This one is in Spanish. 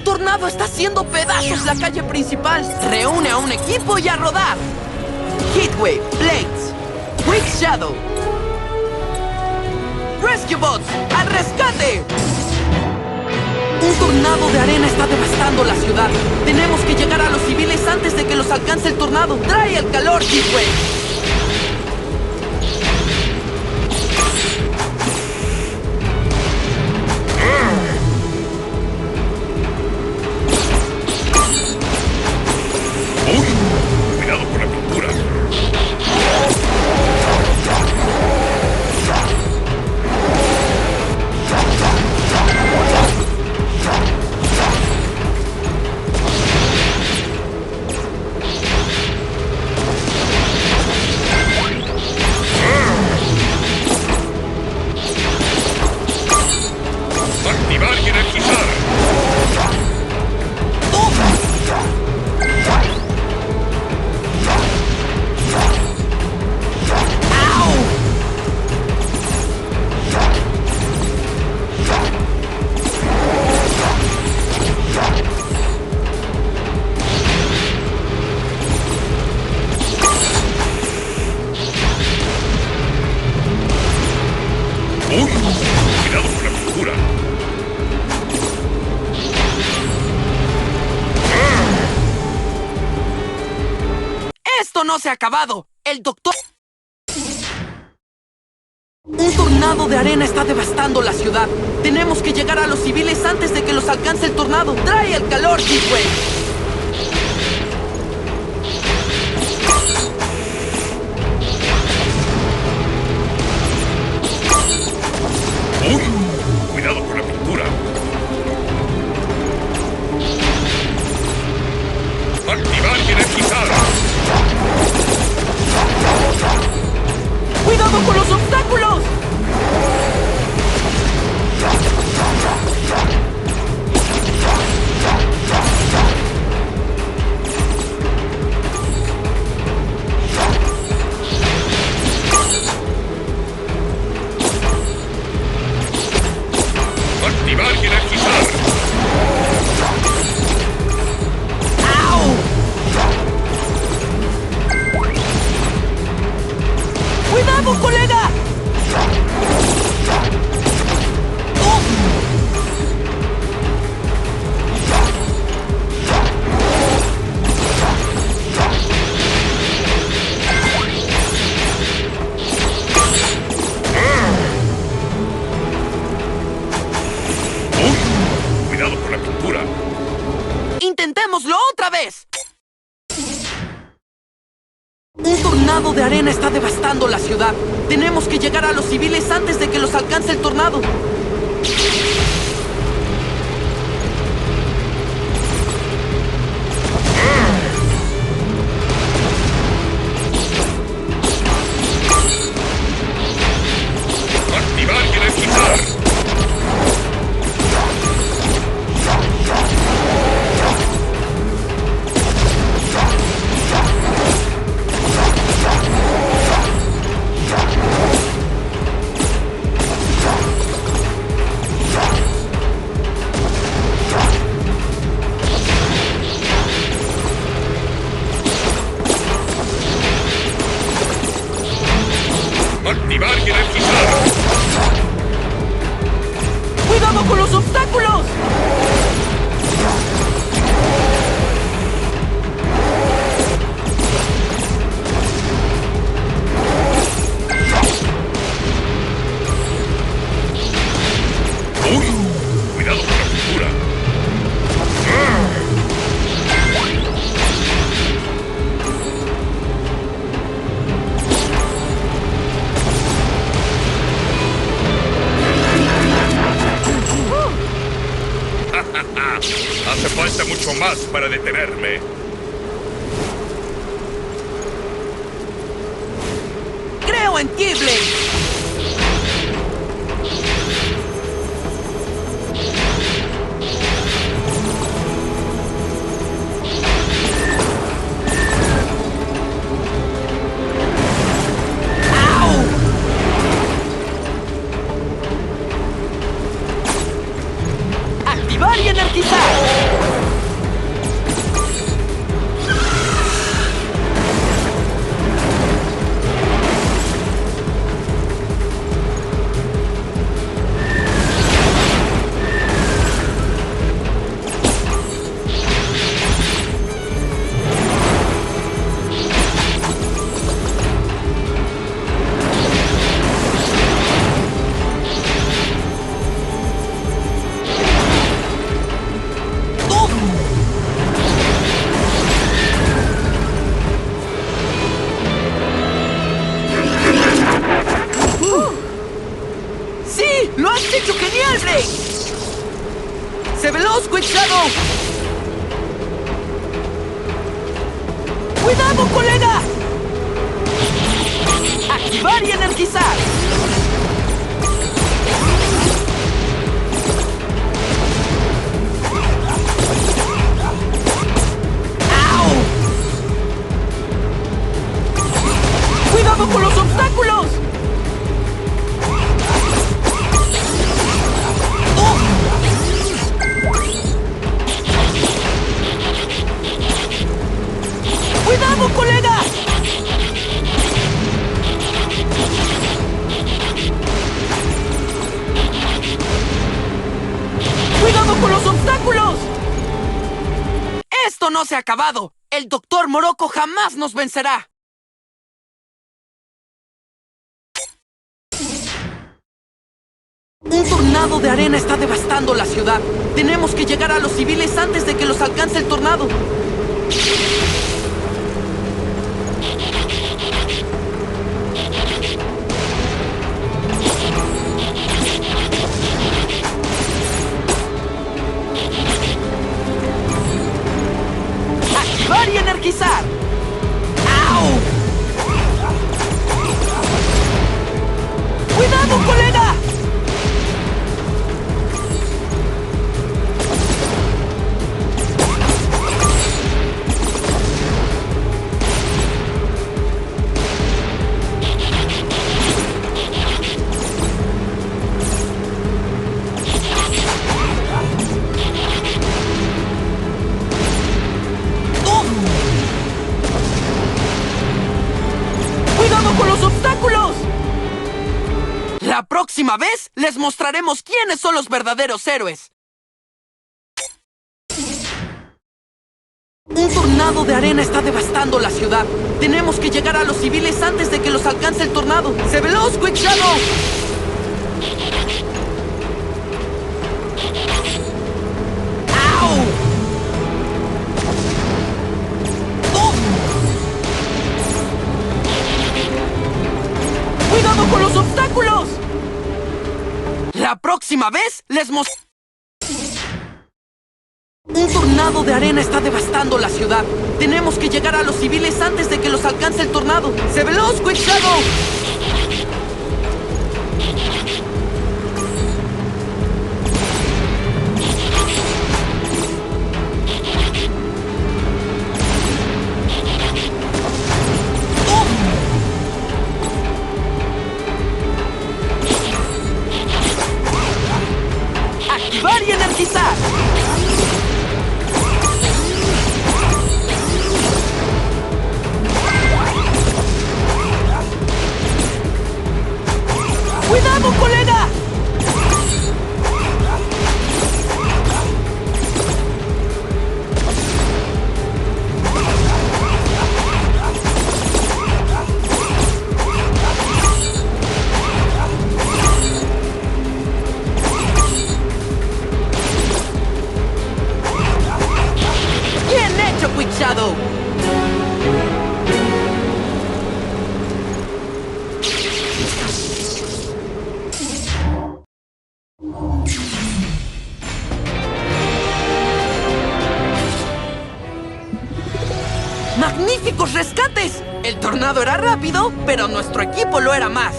¡Un tornado está haciendo pedazos la calle principal! ¡Reúne a un equipo y a rodar! Heatwave, Blades, Quick Shadow, Rescue Bots, ¡al rescate! Un tornado de arena está devastando la ciudad. Tenemos que llegar a los civiles antes de que los alcance el tornado. ¡Trae el calor, Heatwave! Cuidado con la pintura. Activar y energizar. Cuidado con la pintura. ¡Esto no se ha acabado! ¡El doctor! Un tornado de arena está devastando la ciudad. Tenemos que llegar a los civiles antes de que los alcance el tornado. ¡Trae el calor, Heatwave! Cuidado con la pintura. Activar y energizar. ¡Cuidado con los obstáculos! Activar y energizar. ¡Au! ¡Cuidado, colega! Cuidado con la pintura. ¡Intentémoslo otra vez! Un tornado de arena está devastando la ciudad. Tenemos que llegar a los civiles antes de que los alcance el tornado. Activar y energizar. Activar y energizar. ¡Cuidado con los obstáculos! Cuidado con la pintura. Hace falta mucho más para detenerme. ¡Creo en ti, Blade! ¡Activar y energizar! ¡Sí! ¡Lo has hecho genial, Blake! ¡Sé veloz, Quick Shadow! ¡Cuidado, colega! ¡Activar y energizar! ¡Au! ¡Cuidado con los obstáculos! ¡Cuidado, colega! ¡Cuidado con los obstáculos! ¡Esto no se ha acabado! ¡El Dr. Morocco jamás nos vencerá! Un tornado de arena está devastando la ciudad. Tenemos que llegar a los civiles antes de que los alcance el tornado. ¡Activar y energizar! ¡Au! ¡Cuidado, colega! ¡Con los obstáculos! La próxima vez les mostraremos quiénes son los verdaderos héroes. Un tornado de arena está devastando la ciudad. Tenemos que llegar a los civiles antes de que los alcance el tornado. ¡Sé veloz, Quick Shadow! ¡Au! ¡Cuidado con los obstáculos! La próxima vez les mostraremos... Un tornado de arena está devastando la ciudad. Tenemos que llegar a los civiles antes de que los alcance el tornado. ¡Sé veloz, Quick Shadow! ¡Activar y energizar! ¡Cuidado, colega! ¡Bien hecho, Quick Shadow! ¡Magníficos rescates! El tornado era rápido, pero nuestro equipo lo era más.